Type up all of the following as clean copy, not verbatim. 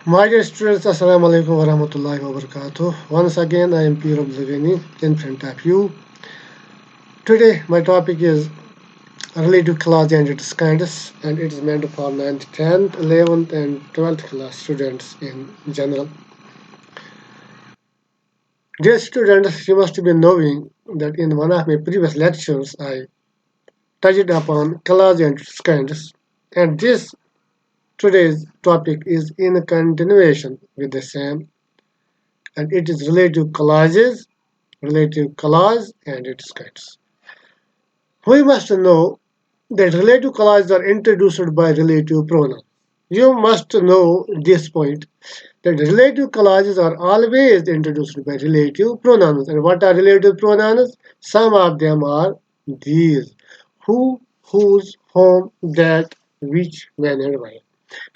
My dear students, Assalamu alaikum wa rahmatullahi wa barakatuh. Once again, I am Pir Abdul Gani in front of you. Today, my topic is relative class and its kinds, and it is meant for 9th, 10th, 11th, and 12th class students in general. Dear students, you must be knowing that in one of my previous lectures, I touched upon class and its kinds, and this today's topic is in continuation with the same, and it is relative classes, relative clause and its kinds. We must know that relative clauses are introduced by relative pronouns. You must know this point that relative clauses are always introduced by relative pronouns. And what are relative pronouns? Some of them are these: who, whose, whom, that, which, when, and why.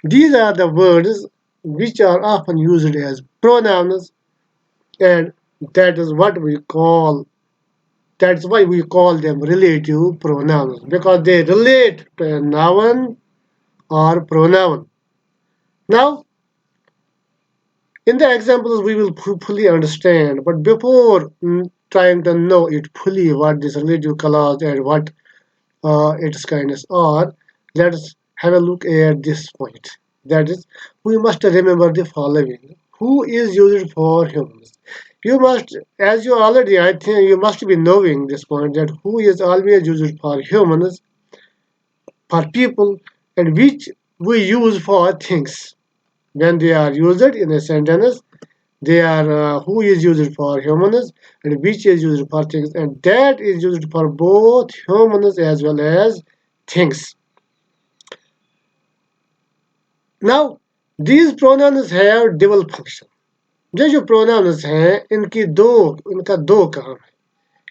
These are the words which are often used as pronouns, and that is what we call That's why we call them relative pronouns, because they relate to a noun or pronoun. Now, in the examples, we will fully understand, but before trying to know it fully what this relative clause and what its kindness are, let's have a look at this point. That is, we must remember the following: who is used for humans? You must, as you already, I think you must be knowing this point, that who is always used for humans, for people, and which we use for things. When they are used in a sentence, they are who is used for humans and which is used for things, and that is used for both humans as well as things. Now, these pronouns have dual function. ये जो pronouns हैं इनका दो काम है.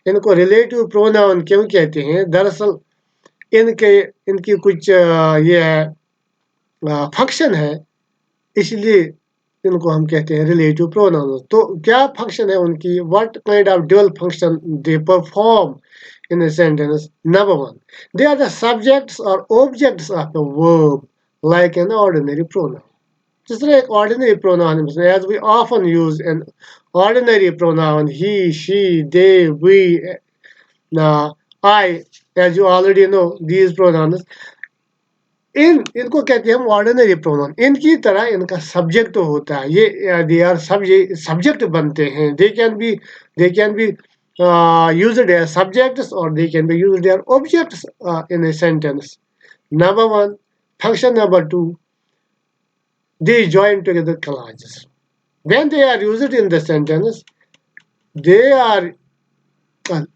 इनको relative pronoun क्यों कहते हैं? दरअसल इनके इनकी कुछ ये है फंक्शन है, इसलिए इनको हम कहते हैं रिलेटिव प्रोनाउंस. तो क्या फंक्शन है उनकी? What kind of dual function they perform in a sentence? Number one, they are the subjects or objects of a verb, like an ordinary pronoun. Just like ordinary pronoun, as we often use an ordinary pronoun, he, she, they, we, I, as you already know, these pronouns, इनको कहते हैं हम ordinary pronoun. इनकी तरह इनका subject होता है. ये दे आर सब्जेक्ट बनते हैं. They can be used as subjects or they can be used as objects in a sentence. Number one. Function number two, they join together clauses. When they are used in the sentence, they are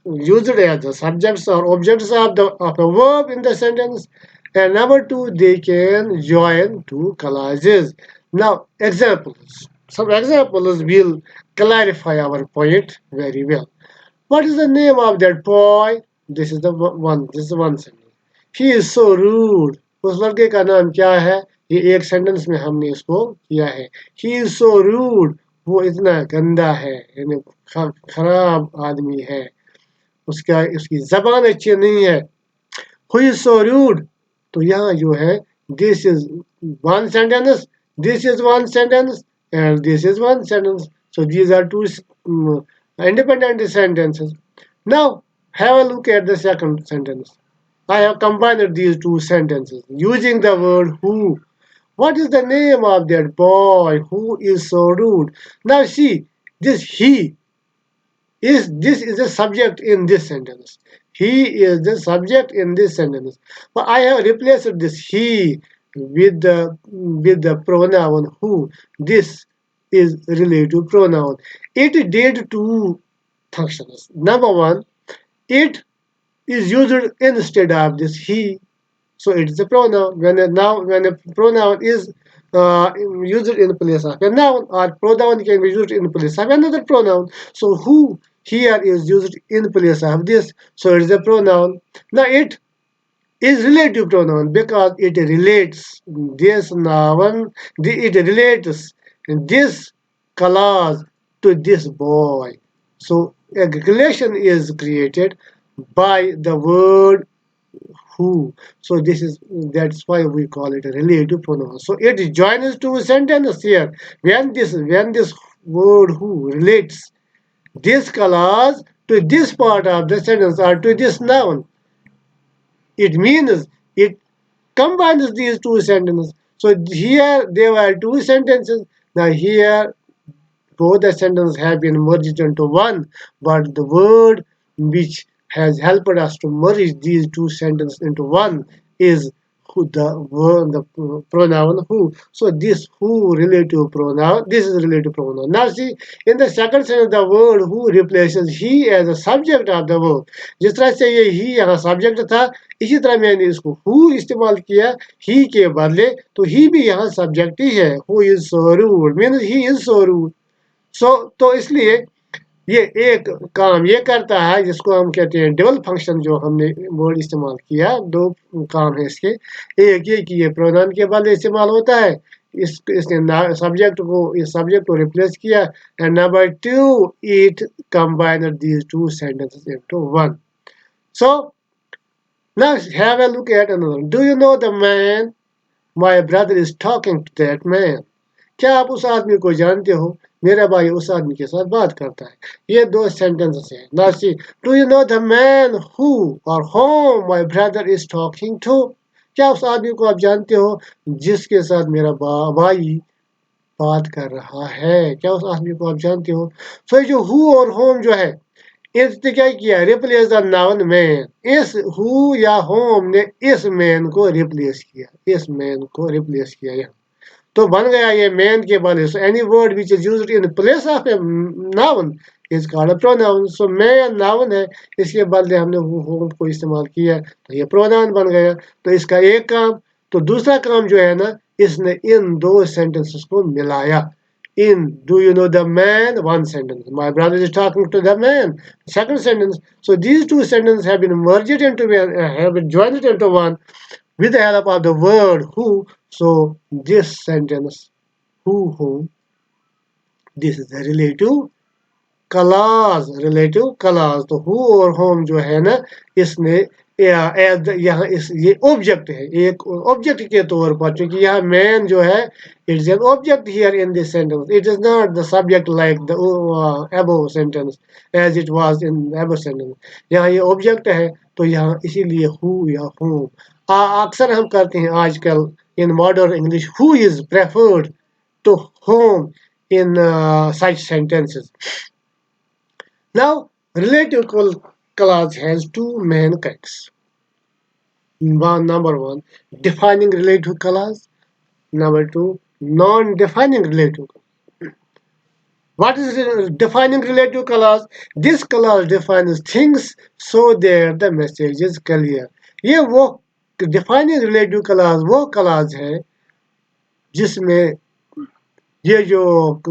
used as the subjects or objects of a verb in the sentence. And number two, they can join two clauses. Now, examples. Some examples will clarify our point very well. What is the name of that boy? This is the one. This is one sentence. He is so rude. उस लड़के का नाम क्या है? ये एक sentence में हमने इसको किया है. He is so rude. वो इतना गंदा है, यानी खराब आदमी है. उसकी जबान अच्छी नहीं है. Who is so rude? तो यहाँ जो है, this is one sentence, this is one sentence, and this is one sentence. So these are two independent sentences. Now have a look at the second sentence. I have combined these two sentences using the word who. What is the name of that boy who is so rude? Now see, this is the subject in this sentence. He is the subject in this sentence. But I have replaced this he with the pronoun who. This is relative pronoun. It did two functions. Number one, it is used instead of this he, so it is a pronoun. When a pronoun is used in place of a noun, or pronoun can be used in place of another pronoun. So who here is used in place of this, so it is a pronoun. Now it is relative pronoun because it relates this noun, it relates this clause to this boy. So a relation is created by the word who. So that's why we call it a relative pronoun. So it joins two sentences here. When this word who relates this clause to this part of the sentence or to this noun, it means it combines these two sentences. So here there were two sentences. Now here both the sentences have been merged into one, but the word which has helped us to merge these two sentences into one is who, the pronoun who. So this who relative pronoun, this is relative pronoun. Now see, in the second sentence, the word who replaces he as a subject of the verb. जिस तरह से ये ही यहाँ subject था, इसी तरह मैंने इसको हु इस्तेमाल किया ही के बदले, तो ही भी यहाँ सब्जेक्ट ही है. Who is so rude means he is so rude. तो इसलिए ये एक काम ये करता है जिसको हम कहते हैं डबल फंक्शन, जो हमने वर्ड इस्तेमाल किया. दो काम है इसके. एक ये कि ये प्रोनाउन के बदले इस्तेमाल होता है, इसने सब्जेक्ट को रिप्लेस किया. And number two, it combined these two sentences into one. So now have a look at another. Do you know the man my brother is talking to that man. क्या आप उस आदमी को जानते हो, मेरा भाई उस आदमी के साथ बात करता है. ये दो सेंटेंसेस हैं. Now see, do you know the man who or whom my brother is talking to. क्या उस आदमी को आप जानते हो जिसके साथ मेरा भाई बात कर रहा है. क्या उस आदमी को आप जानते हो. सो जो हु और होम जो है, इसने क्या किया, रिप्लेस द नाउन मैन. इस हु या होम ने इस मैन को रिप्लेस किया, इस मैन को रिप्लेस किया यहाँ. तो बन गया ये मैन के बदले. So any word which is used in place of a noun is called a pronoun. So man noun है, इसके बदले हमने होम को इस्तेमाल किया, तो ये प्रोनाउन बन गया. तो इसका एक काम. तो दूसरा काम जो है ना, इसने इन दो सेंटेंसेस को मिलाया. In do you know the man, one sentence, my brother is talking to the man, second sentence. So these two sentences have been merged into have been joined into one with the help of the word who. So this sentence whom, this is the relative clause. तो who और whom जो है ना, इसने यहाँ ये object है, एक ऑब्जेक्ट के तौर पर, क्योंकि यहाँ मैन जो है, it is an object here in this sentence. It is not the subject like the above sentence as it was in above sentence. यहाँ ये ऑब्जेक्ट है, तो यहाँ इसीलिए हु या whom. अक्सर हम करते हैं आजकल in modern English, who is preferred to whom in such sentences. Now, relative clause has two main kinds. Number one, defining relative clause. Number two, non-defining relative. What is defining relative clause? This clause defines things so that the message is clear. ये वो defining relative clause वो clause है जिसमें ये जो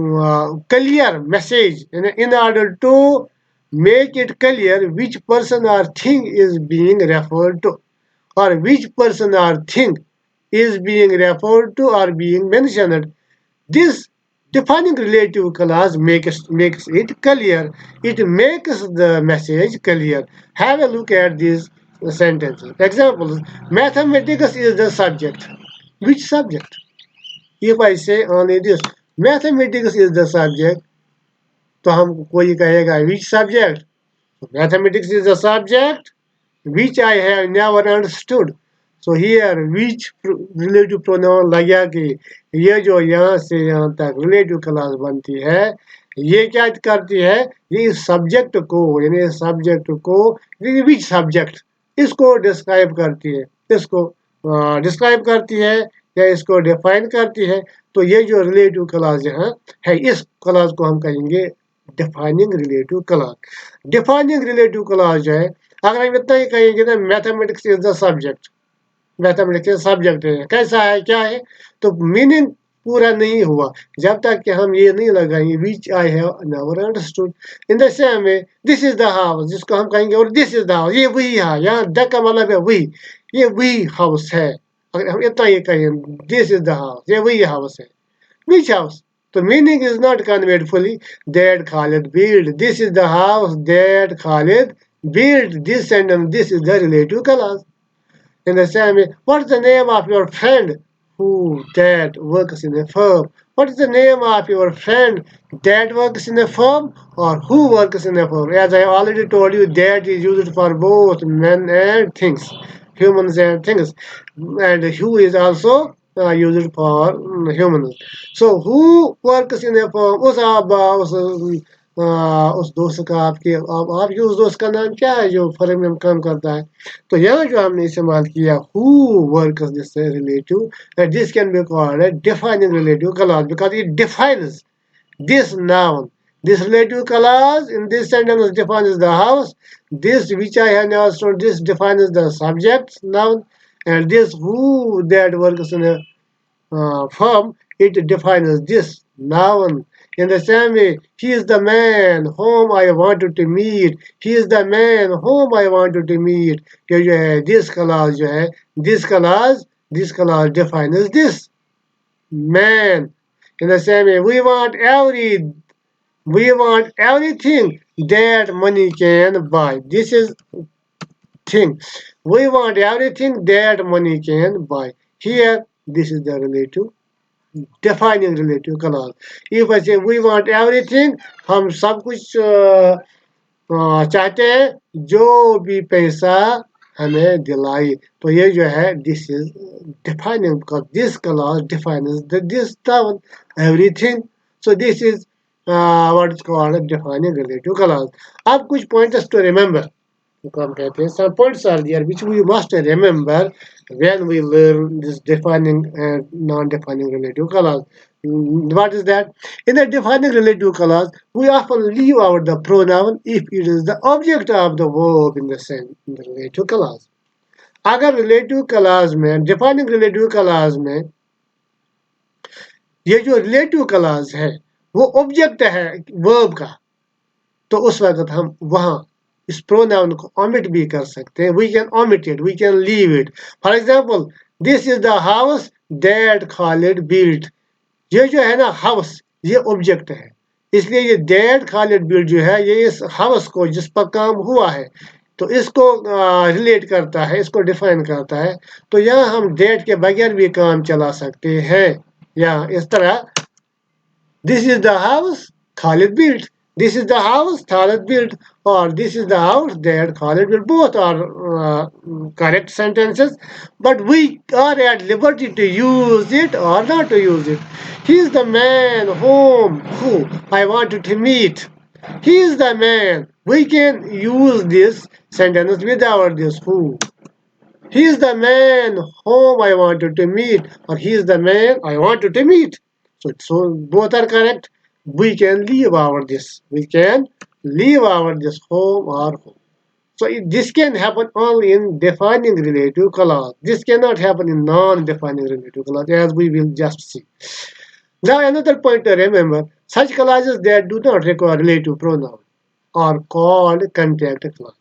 clear message, in order to make it clear which person or thing is being referred to, or which person or thing is being referred to or being mentioned. This defining relative clause makes it clear. It makes the message clear. Have a look at these sentences. Examples: mathematics is the subject. Which subject? If I say only this, mathematics is the subject, तो हम कोई कहेगा which subject? Mathematics is the subject which I have never understood. So here which relative pronoun लगा कि ये जो यहाँ से यहाँ तक relative clause बनती है, ये क्या करती है, ये सब्जेक्ट को, यानी सब्जेक्ट को which subject, इसको डिस्क्राइब करती है, इसको डिस्क्राइब करती है या इसको डिफाइन करती है. तो ये जो रिलेटिव क्लॉज यहाँ है, इस क्लॉज को हम कहेंगे defining relative clause. Defining relative clause जो है, अगर हम इतना ही कहेंगे ना, mathematics is the subject, mathematics subject है, कैसा है, क्या है, तो मीनिंग पूरा नहीं हुआ जब तक कि हम ये नहीं लगाएंगे which I have never understood. In the same way this is the house, जिसको हम कहेंगे और दिस इज द हाउस, ये वही है, यहाँ द का मतलब है वही, ये वही हाउस है. अगर हम इतना ये कहें दिस इज द हाउस, ये वही हाउस है, विच हाउस, तो meaning is not conveyed fully. That Khalid build, this is the house that Khalid build. This sentence, this is the relative clause. In the same way, what's the name of your friend who that works in a firm? What is the name of your friend that works in a firm or who works in a firm? As I already told you, that is used for both men and things, humans and things, and who is also used for humans. So who works in a firm? उस दोस्त का आपके उस दोस्त का नाम क्या है जो फर्म में काम करता है? तो यहाँ जो हमने इस्तेमाल किया who works this relative, this can be called a defining relative clause because it defines this noun. This relative clause in this sentence defines the house. This which I have now shown, this defines the subject noun, and this who that works in a firm, it defines this noun. In the same way, he is the man whom I wanted to meet. He is the man whom I wanted to meet. ये जो है this clause जो है this clause defines this man. In the same way, we want everything that money can buy. This is thing. We want everything that money can buy. Here, this is the relative defining relative clause. If I say we want everything, हम सब कुछ चाहते हैं जो भी पैसा हमें दिलाई. तो ये जो है this is defining because this clause defines this term everything. So this is what is called a defining relative clause. अब कुछ pointers to remember. Some points are there which we must remember when we learn this defining and non-defining relative clause. What is that? In the defining relative clause, we often leave out the pronoun if it is the object of the verb in the same in the relative clause. अगर relative clause में defining relative clause में ये जो relative clause है वो object है verb का, तो उस वक्त हम वहाँ इस प्रोनाउन को omit भी कर सकते हैं. We can omit it, we can leave it. For example, this is the house that Khalid built. ये जो है ना house, ये object है, इसलिए ये that Khalid built जो है ये इस house को जिस पर काम हुआ है तो इसको रिलेट करता है, इसको डिफाइन करता है. तो यहाँ हम that के बगैर भी काम चला सकते हैं. या इस तरह this is the house Khalid built. This is the house Khalid built, or this is the house that Khalid built. Both are correct sentences, but we are at liberty to use it or not to use it. He is the man who I wanted to meet. He is the man. We can use this sentence without this who. He is the man whom I wanted to meet, or he is the man I wanted to meet. So both are correct. We can leave out this. We can leave out this home or home. So this can happen only in defining relative clause. This cannot happen in non-defining relative clause, as we will just see. Now another point to remember: such clauses that do not require relative pronoun are called contact clause.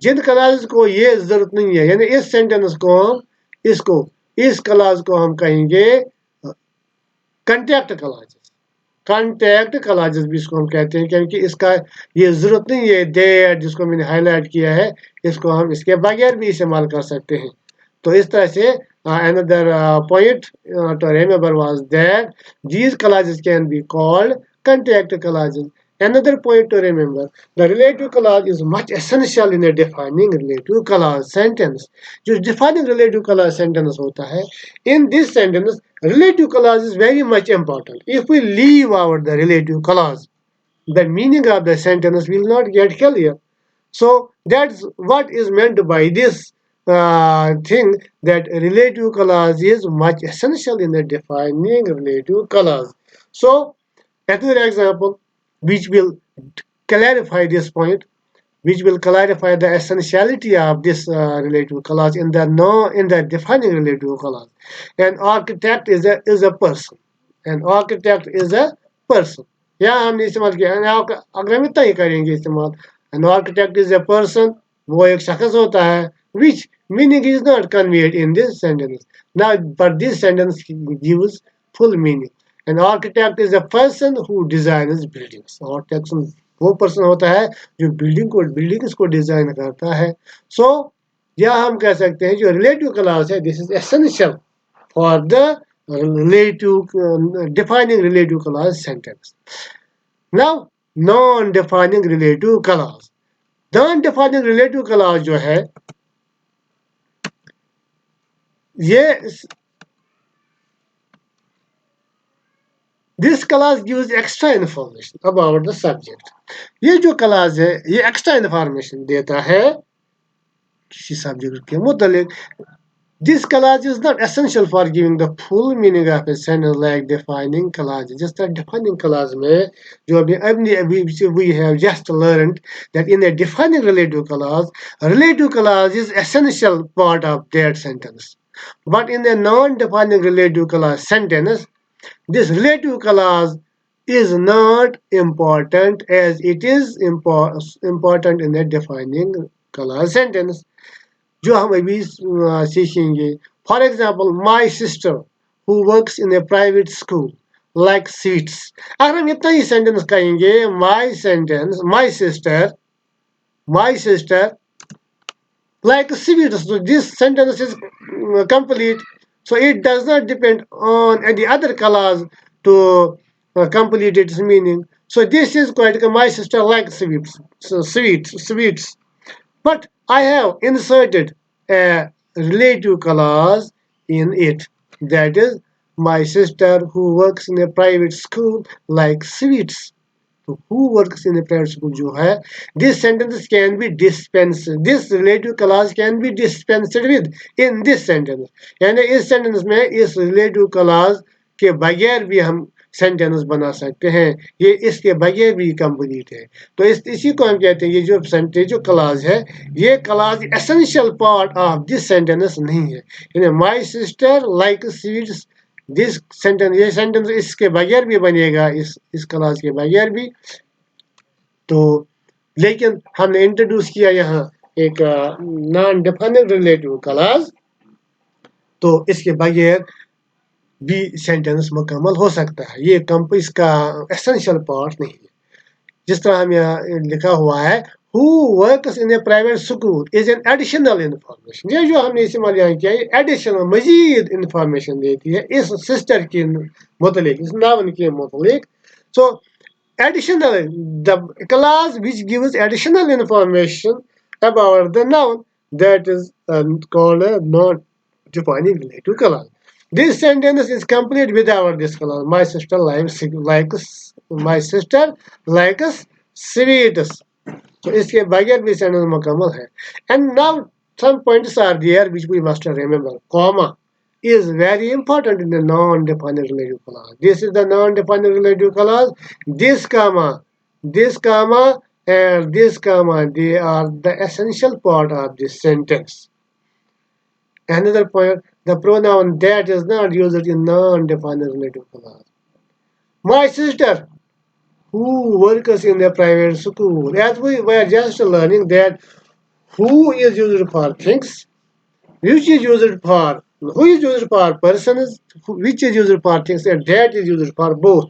जिन clause को ये जरूरत नहीं है, यानी इस sentence को हम इसको इस क्लास को हम कहेंगे कंटेक्ट क्लासेस. कंटेक्ट क्लासेस भी इसको हम कहते हैं क्योंकि इसका ये जरूरत नहीं है दैट जिसको मैंने हाईलाइट किया है, इसको हम इसके बगैर भी इस्तेमाल कर सकते हैं. तो इस तरह से another point to remember was that these clauses can be called contact clauses. Another point to remember, the relative clause is much essential in a defining relative clause sentence. जो defining relative clause sentence होता है, in this sentence, relative clause is very much important. If we leave out the relative clause, the meaning of the sentence will not get clear. So that's what is meant by this thing, that relative clause is much essential in the defining relative clause. So another example which will clarify this point, which will clarify the essentiality of this relative clause in the defining relative clause. An architect is a person. An architect is a person. यहाँ हमने इस्तेमाल किया, अगर हम इतना ही करेंगे इस्तेमाल, an architect is a person, वो एक शख्स होता है, which meaning is not conveyed in this sentence. Now, but this sentence gives full meaning. An architect is a person who designs buildings. Architect वो पर्सन होता है जो बिल्डिंग्स को डिजाइन करता है. So या हम कह सकते हैं जो रिलेटिव क्लॉज है, this is essential for the relative defining relative clause sentence. Now non-defining relative clause. non-defining relative clause जो है ये this clause gives extra information about the subject. ये जो clause है ये extra information देता है किसी subject के मुतालिक. This clause is not essential for giving the full meaning of a sentence like defining clause. Just that defining clause में जो अभी we have just learned that in a defining relative clause is essential part of that sentence. But in a non-defining relative clause sentence, this relative clause is not important as it is important in a defining clause sentence. जो हम अभी सीखेंगे. For example my sister who works in A private school like sweets. अगर हम इतना ही sentence कहेंगे my sister like sweets, so this sentence is complete, so it does not depend on any other clause to complete its meaning. So this is quite my sister likes sweets, so sweets. But I have inserted a relative clause in it. That is, my sister who works in a private school likes sweets. So who works in a private school जो है, this sentence can be dispensed. This relative clause can be dispensed with in this sentence. यानी इस sentence में इस relative clause के बगैर भी हम सेंटेंस बना सकते हैं. ये इसके बगैर भी कंप्लीट है. तो इसी को हम कहते हैं, ये जो क्लाज है ये clause essential part of this sentence नहीं है. यानी my sister like sweets, this sentence, ये सेंटेंस इसके बगैर भी बनेगा, इस क्लाज के बगैर भी. तो लेकिन हमने इंट्रोड्यूस किया यहाँ एक नॉन डिफाइनिंग रिलेटिव क्लाज, तो इसके बगैर भी सेंटेंस मुकम्मल हो सकता है. ये इसका एसेंशियल पार्ट नहीं है. जिस तरह हम यहाँ लिखा हुआ है who works in a private school is an additional information. ये जो हमने इस्तेमाल यहाँ किया है एडिशनल मजीद इंफॉर्मेशन देती है इस सिस्टर के मुतलिक, इस नाउन के मुतलिक. सो additional, the clause which gives additional information about the noun, that is called a non-defining relative clause. This sentence is complete without this clause. My sister likes sweets. So इसके बगैर भी sentence मुकम्मल है. And now some points are there which we must remember. Comma is very important in the non-defined relative clause. This is the non-defined relative clause. This comma, and this comma, they are the essential part of this sentence. Another point, the pronoun that is not used in non-defined relative clause. My sister who works in a private school. As we were just learning that who is used for things, which is used for, who is used for persons, which is used for things, and that is used for both.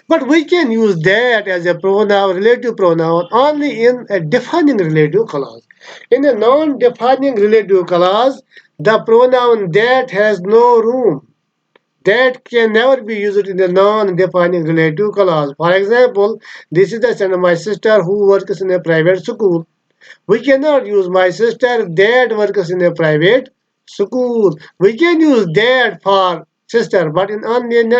But we can use that as a pronoun, relative pronoun, only in a defining relative clause. In a non-defining relative clause, the pronoun that has no room. That can never be used in a non-defining relative clause. For example, this is the son of my sister who works in a private school. We cannot use my sister that works in a private school. We can use that for sister, but only in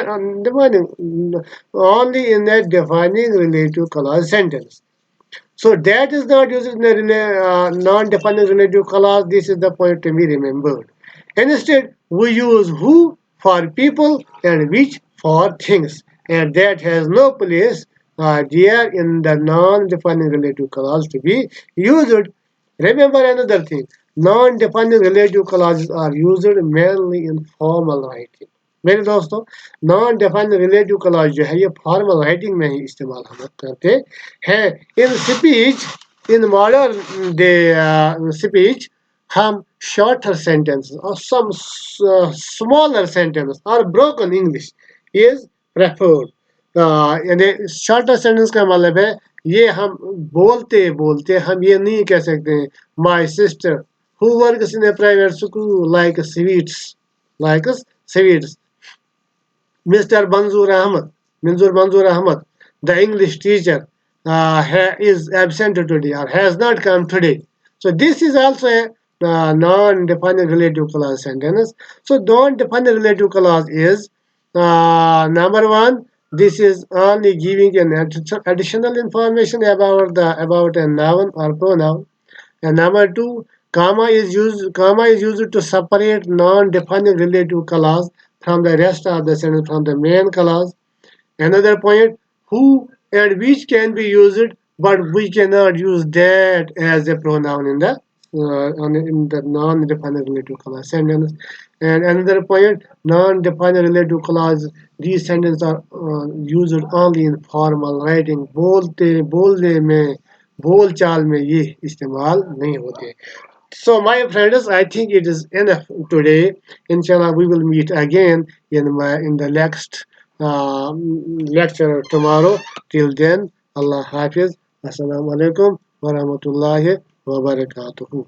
a defining relative clause sentence. So that is not used in a non-defining relative clause. This is the point to be remembered. Instead, we use who for people and which for things, and that has no place there in the non-defining relative clause to be used. Remember another thing: non-defining relative clauses are used mainly in formal writing. मेरे दोस्तों, non defined relative clause जो है ये formal writing में ही इस्तेमाल हम करते हैं. In speech, in modern day speech, हम shorter sentences or some smaller sentence or broken English is preferred. यानी shorter sentence का मतलब है ये हम बोलते बोलते हम ये नहीं कह सकते हैं my sister who works in a private school like sweets. Mr. Manzoor Ahmad, the English teacher, is absent today or has not come today. So this is also a non-definite relative clause sentence. So non-definite relative clause is number one. This is only giving an additional information about a noun or pronoun. And number two, comma is used to separate non-defining relative clause from the rest of the sentence from the main clause. Another point, who and which can be used, but we cannot use that as a pronoun in the non-definite relative clause sentence. And another point, non-defined relative clause, these sentences are used only in formal writing. बोलने में बोल चाल में ये इस्तेमाल नहीं होते. So, my friends, I think it is enough today. Inshallah, we will meet again in the next lecture tomorrow. Till then, Allah Hafiz. Assalamu alaikum wa rahmatullahi wa barakatuhu.